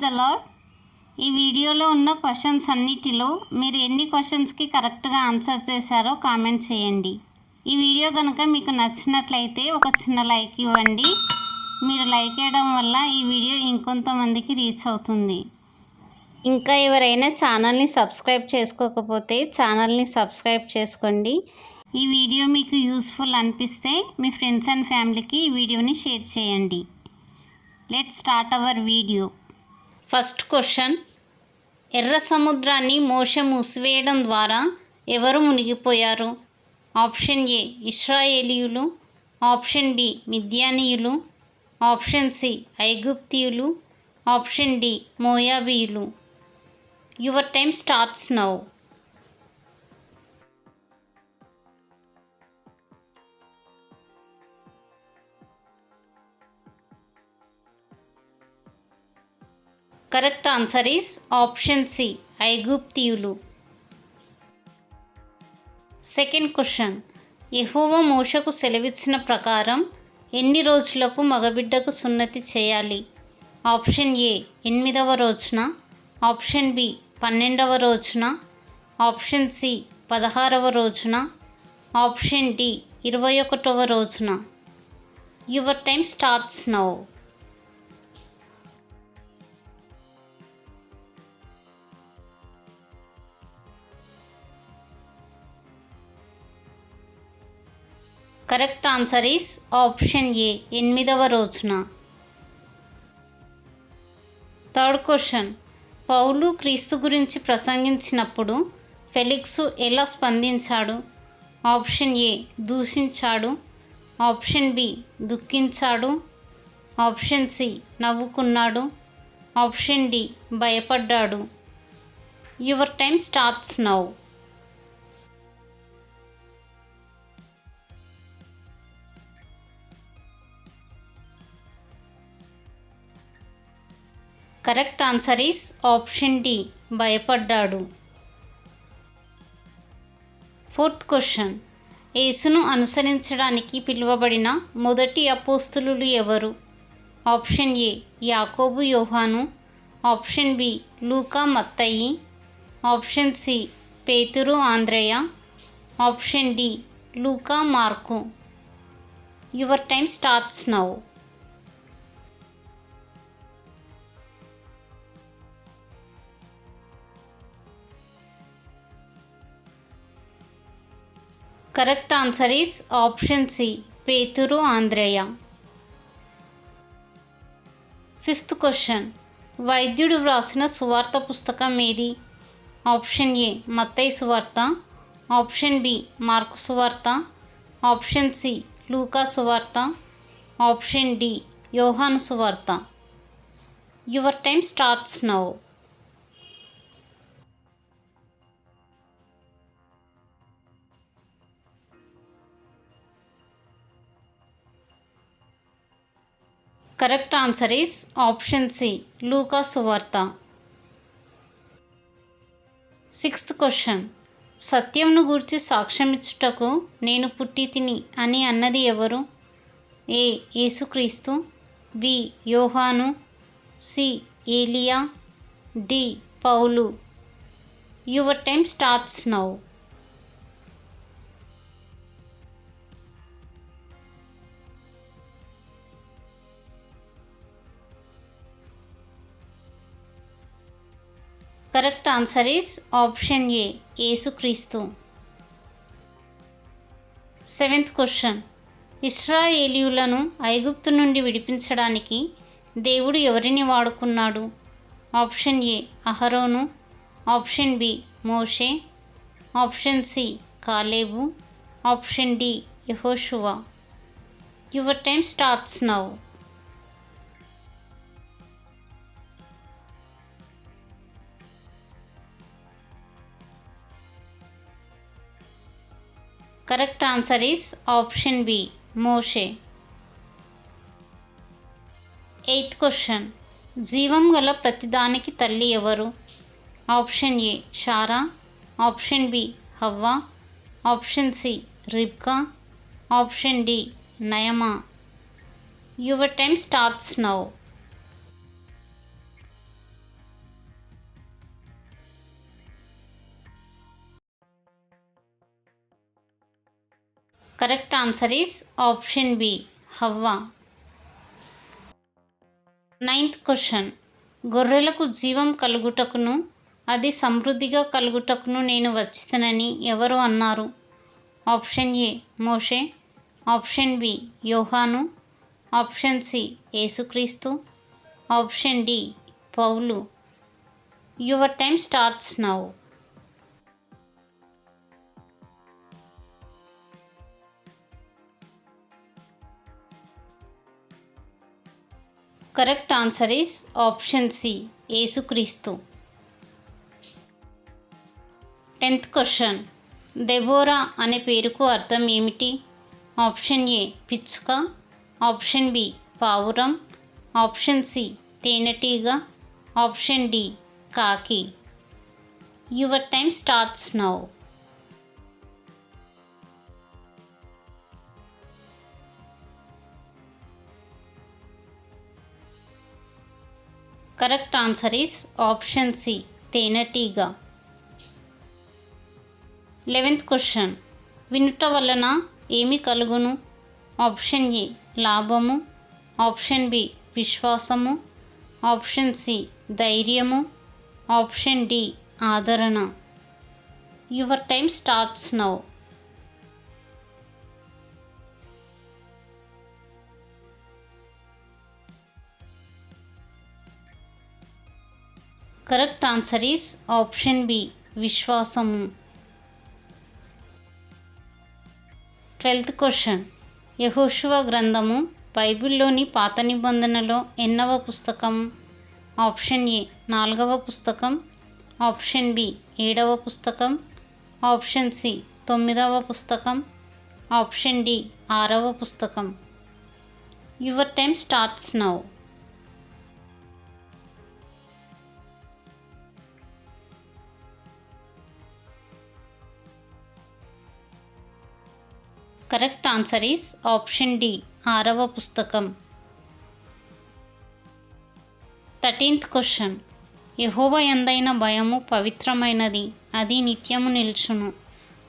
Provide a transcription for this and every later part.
The lord. ఈ వీడియోలో ఉన్న క్వశ్చన్స్ అన్నిటిలో మీరు ఎన్ని క్వశ్చన్స్కి కరెక్ట్గా ఆన్సర్ చేశారో కామెంట్ చేయండి. ఈ వీడియో కనుక మీకు నచ్చినట్లయితే ఒక చిన్న లైక్ ఇవ్వండి. మీరు లైక్ చేయడం వల్ల ఈ వీడియో ఇంకొంతమందికి రీచ్ అవుతుంది. ఇంకా ఎవరైనా ఛానల్ని సబ్స్క్రైబ్ చేసుకోకపోతే ఛానల్ని సబ్స్క్రైబ్ చేసుకోండి. ఈ వీడియో మీకు యూస్ఫుల్ అనిపిస్తే మీ ఫ్రెండ్స్ అండ్ ఫ్యామిలీకి ఈ వీడియోని షేర్ చేయండి. Let's start our video. First question, ఎర్ర సముద్రాన్ని మోషే మూసివేయడం ద్వారా ఎవరు మునిగిపోయారు? ఆప్షన్ ఏ ఇశ్రాయేలీయులు, ఆప్షన్ బి మిద్యానీయులు, ఆప్షన్ సి ఐగుప్తీయులు, ఆప్షన్ డి మోయాబీయులు. Your time starts now. Correct answer is option C ఐగుప్తీయులు. సెకండ్ క్వశ్చన్, యెహోవా మోషేకు సెలవిచ్చిన ప్రకారం ఎన్ని రోజులకు మగబిడ్డకు సున్నతి చేయాలి? ఆప్షన్ ఏ 8వ రోజున, ఆప్షన్ బి 12వ రోజున, ఆప్షన్ సి 16వ రోజున, ఆప్షన్ డి 21వ రోజున. Your time starts now. Correct answer is option ఏ 8వ రోజున. థర్డ్ క్వశ్చన్, పౌలు క్రీస్తు గురించి ప్రసంగించినప్పుడు ఫెలిక్సు ఎలా స్పందించాడు? ఆప్షన్ ఏ దూషించాడు, ఆప్షన్ బి దుఃఖించాడు, ఆప్షన్ సి నవ్వుకున్నాడు, ఆప్షన్ డి భయపడ్డాడు. Your time starts now. Correct answer is option D భయపడ్డాడు. ఫోర్త్ క్వశ్చన్, యేసును అనుసరించడానికి పిలువబడిన మొదటి అపోస్తలులు ఎవరు? ఆప్షన్ ఏ యాకోబు యోహాను, ఆప్షన్ బి లూకా మత్తయి, ఆప్షన్ సి పేతురు ఆంద్రేయ, ఆప్షన్ డి లూకా Mark. Your time starts now. Correct answer is option C పేతురు ఆంద్రేయ. ఫిఫ్త్ క్వశ్చన్, వైద్యుడు వ్రాసిన సువార్త పుస్తకం ఏది? ఆప్షన్ ఏ మత్తయి సువార్త, ఆప్షన్ బి మార్కు సువార్త, ఆప్షన్ సి లూకా సువార్త, ఆప్షన్ డి యోహాను సువార్త. Your time starts now. Correct answer is option C లూకా సువార్త. సిక్స్త్ క్వశ్చన్, సత్యంను గూర్చి సాక్ష్యమిచ్చుటకు నేను పుట్టి తిని అని అన్నది ఎవరు? ఏ యేసుక్రీస్తు, బి యోహాను, సి ఏలియా, డి పౌలు. Your time starts now. Correct answer is option A యేసుక్రీస్తు. సెవెంత్ క్వశ్చన్, ఇశ్రాయేలీయులను ఐగుప్తు నుండి విడిపించడానికి దేవుడు ఎవరిని వాడుకున్నాడు? ఆప్షన్ ఏ అహరోను, ఆప్షన్ బి మోషే, option C Caleb, option D యెహోషువ. Your time starts now. Correct answer is option B మోషే. ఎయిత్ క్వశ్చన్, జీవం గల ప్రతిదానికి తల్లి ఎవరు? ఆప్షన్ ఏ షారా, ఆప్షన్ బి హవ్వ, ఆప్షన్ సి రిబ్కా, ఆప్షన్ డి నయమా. Your time starts now. Correct answer is option B హవ్వ. 9th question. గొర్రెలకు జీవం కలుగుటకును అది సమృద్ధిగా కలుగుటకును నేను వచ్చితనని ఎవరు అన్నారు? ఆప్షన్ ఏ మోషే, ఆప్షన్ బి యోహాను, ఆప్షన్ సి యేసుక్రీస్తు, ఆప్షన్ డి పౌలు. Your time starts now. Correct answer is option C యేసుక్రీస్తు. 10th question. దెబోరా అనే పేరుకు అర్థం ఏమిటి? ఆప్షన్ ఏ పిచ్చుక, ఆప్షన్ బి పావురం, ఆప్షన్ సి తేనెటీగ, ఆప్షన్ డి కాకి. Your time starts now. Correct answer is option C తేనెటీగ. 11th question. వినుట వలన ఏమి కలుగును? ఆప్షన్ ఏ లాభము, ఆప్షన్ బి విశ్వాసము, ఆప్షన్ సి ధైర్యము, ఆప్షన్ డి ఆదరణ. Your time starts now. Correct answer is option B విశ్వాసము. 12th question. యెహోషువ గ్రంథము బైబిల్లోని పాత నిబంధనలో ఎన్నవ పుస్తకం? ఆప్షన్ ఏ 4వ పుస్తకం, ఆప్షన్ బి 7వ పుస్తకం, ఆప్షన్ సి 9వ పుస్తకం, ఆప్షన్ డి 6వ పుస్తకం. Your time starts now. Correct answer is option D 6వ పుస్తకం. 13th question. యెహోవా యందైన భయము పవిత్రమైనది, అది నిత్యము నిల్చును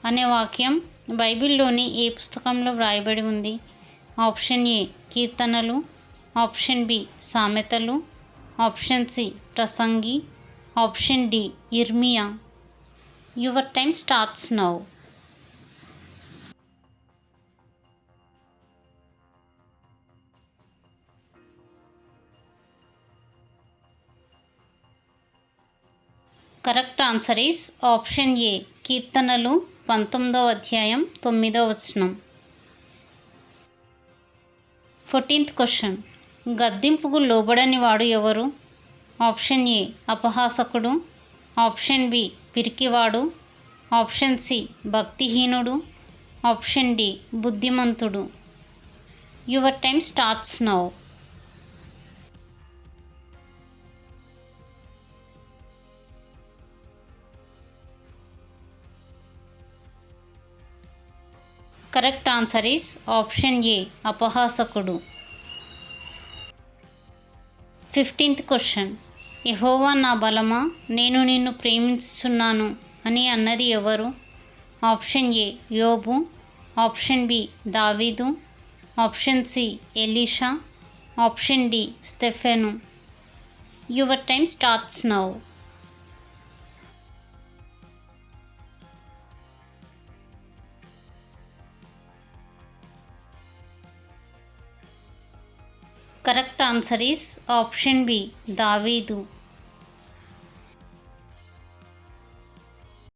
అనే వాక్యం బైబిల్లోని ఏ పుస్తకంలో వ్రాయబడి ఉంది? ఆప్షన్ ఏ కీర్తనలు, ఆప్షన్ బి సామెతలు, ఆప్షన్ సి ప్రసంగి, ఆప్షన్ డి ఇర్మియా. Your time starts now. Correct answer is option ఏ కీర్తనలు 19వ అధ్యాయం 9వ వచనం. 14th question. గద్దింపుకు లోబడని వాడు ఎవరు? ఆప్షన్ ఏ అపహాసకుడు, ఆప్షన్ బి పిరికివాడు, ఆప్షన్ సి భక్తిహీనుడు, ఆప్షన్ డి బుద్ధిమంతుడు. Your time starts now. Correct answer is option A అపహాసకుడు. 15th question. యెహోవా నా బలమా, నేను నిన్ను ప్రేమించుచున్నాను అని అన్నది ఎవరు? ఆప్షన్ ఏ యోబు, ఆప్షన్ బి దావీదు, ఆప్షన్ సి ఎలీషా, ఆప్షన్ డి స్టెఫెను. Your time starts now. Correct answer is option B దావీదు.